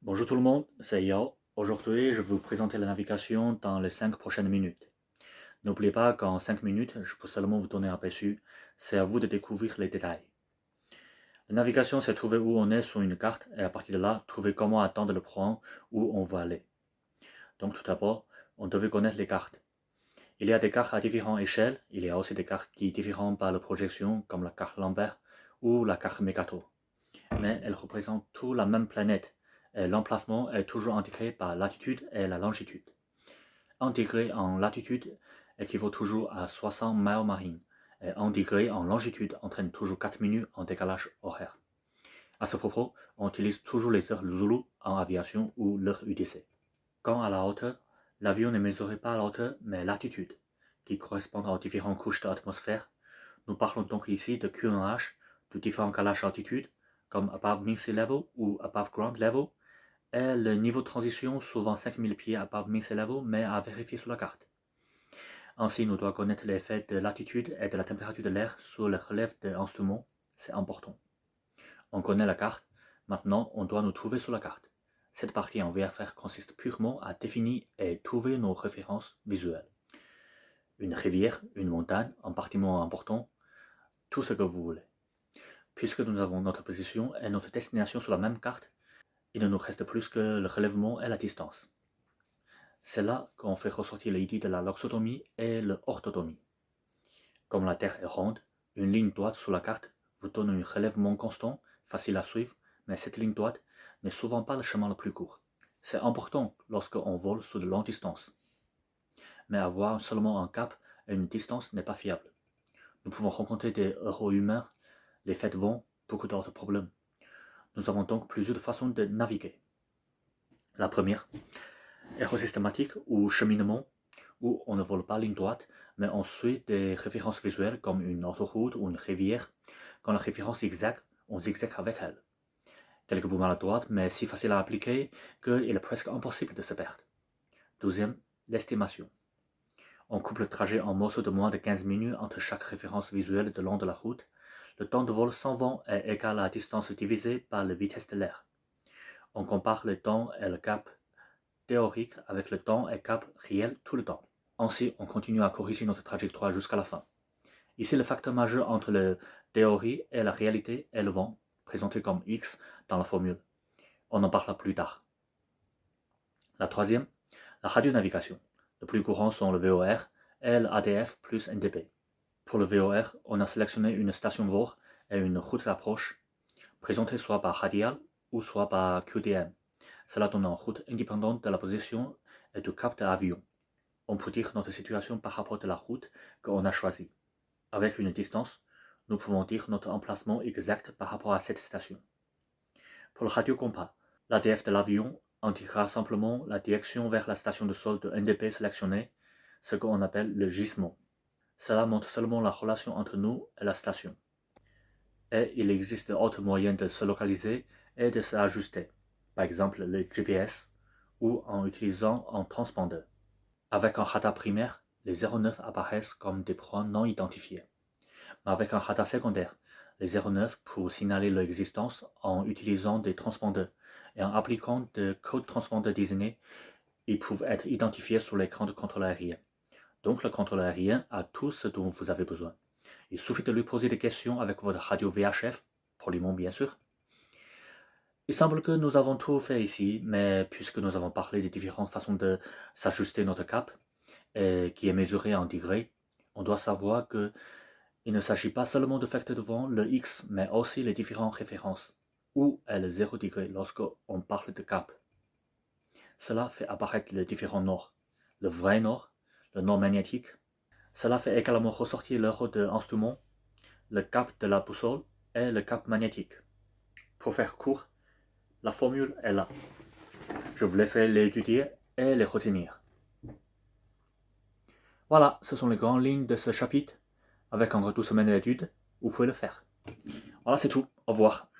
Bonjour tout le monde, c'est Yao. Aujourd'hui, je vais vous présenter la navigation dans les 5 prochaines minutes. N'oubliez pas qu'en 5 minutes, je peux seulement vous donner un aperçu. C'est à vous de découvrir les détails. La navigation, c'est trouver où on est sur une carte et à partir de là, trouver comment atteindre le point où on va aller. Donc tout d'abord, on devait connaître les cartes. Il y a des cartes à différentes échelles, il y a aussi des cartes qui diffèrent par la projection, comme la carte Lambert ou la carte Mercator. Mais elles représentent tous la même planète, et l'emplacement est toujours indiqué par latitude et la longitude. Un degré en latitude équivaut toujours à 60 miles marines, et 1 degré en longitude entraîne toujours 4 minutes en décalage horaire. À ce propos, on utilise toujours les heures Zulu en aviation ou l'heure UTC. Quant à la hauteur, l'avion ne mesurait pas la hauteur, mais l'altitude, qui correspond aux différentes couches de l'atmosphère. Nous parlons donc ici de QNH, de différents calages d'altitude, comme above mean sea level ou above ground level, et le niveau de transition, souvent 5000 pieds above mean sea level, mais à vérifier sur la carte. Ainsi, nous devons connaître l'effet de l'altitude et de la température de l'air sur le relève de l'instrument, c'est important. On connaît la carte, maintenant on doit nous trouver sur la carte. Cette partie en VFR consiste purement à définir et trouver nos références visuelles. Une rivière, une montagne, un bâtiment important, tout ce que vous voulez. Puisque nous avons notre position et notre destination sur la même carte, il ne nous reste plus que le relèvement et la distance. C'est là qu'on fait ressortir l'idée de la loxotomie et l'orthotomie. Comme la Terre est ronde, une ligne droite sur la carte vous donne un relèvement constant, facile à suivre, mais cette ligne droite n'est souvent pas le chemin le plus court. C'est important lorsqu'on vole sur de longues distances. Mais avoir seulement un cap et une distance n'est pas fiable. Nous pouvons rencontrer des erreurs humaines, les faits de vent, beaucoup d'autres problèmes. Nous avons donc plusieurs façons de naviguer. La première, erreur systématique ou cheminement, où on ne vole pas ligne droite, mais on suit des références visuelles comme une autoroute ou une rivière. Quand la référence zigzag, on zigzag avec elle. Quelque peu maladroite, mais si facile à appliquer qu'il est presque impossible de se perdre. Deuxième, l'estimation. On coupe le trajet en morceaux de moins de 15 minutes entre chaque référence visuelle le long de la route. Le temps de vol sans vent est égal à la distance divisée par la vitesse de l'air. On compare le temps et le cap théorique avec le temps et cap réel tout le temps. Ainsi, on continue à corriger notre trajectoire jusqu'à la fin. Ici, le facteur majeur entre la théorie et la réalité est le vent, présenté comme X dans la formule. On en parlera plus tard. La troisième, la radionavigation. Le plus courant sont le VOR et l'ADF plus NDP. Pour le VOR, on a sélectionné une station VOR et une route d'approche, présentée soit par radial ou soit par QDM. Cela donne une route indépendante de la position et du cap de l'avion. On peut dire notre situation par rapport à la route qu'on a choisie. Avec une distance, nous pouvons dire notre emplacement exact par rapport à cette station. Pour le radiocompas, l'ADF de l'avion indiquera simplement la direction vers la station de sol de NDP sélectionnée, ce qu'on appelle le gisement. Cela montre seulement la relation entre nous et la station. Et il existe d'autres moyens de se localiser et de s'ajuster, par exemple le GPS ou en utilisant un transpondeur. Avec un radar primaire, les 09 apparaissent comme des points non identifiés. Mais avec un radar secondaire, les 09 pour signaler leur existence en utilisant des transpondeurs et en appliquant des codes transpondeurs désignés, ils peuvent être identifiés sur l'écran de contrôle aérien. Donc le contrôle aérien a tout ce dont vous avez besoin. Il suffit de lui poser des questions avec votre radio VHF, poliment bien sûr. Il semble que nous avons tout fait ici, mais puisque nous avons parlé des différentes façons de s'ajuster notre cap, et qui est mesuré en degrés, on doit savoir que il ne s'agit pas seulement de facteur de vent, le X, mais aussi les différentes références, où est le 0 degré lorsqu'on parle de cap. Cela fait apparaître les différents nords, le vrai nord, le nord magnétique. Cela fait également ressortir l'heure de l'instrument, le cap de la boussole et le cap magnétique. Pour faire court, la formule est là. Je vous laisserai l'étudier et les retenir. Voilà, ce sont les grandes lignes de ce chapitre. Avec encore 12 semaines d'études, vous pouvez le faire. Voilà, c'est tout. Au revoir.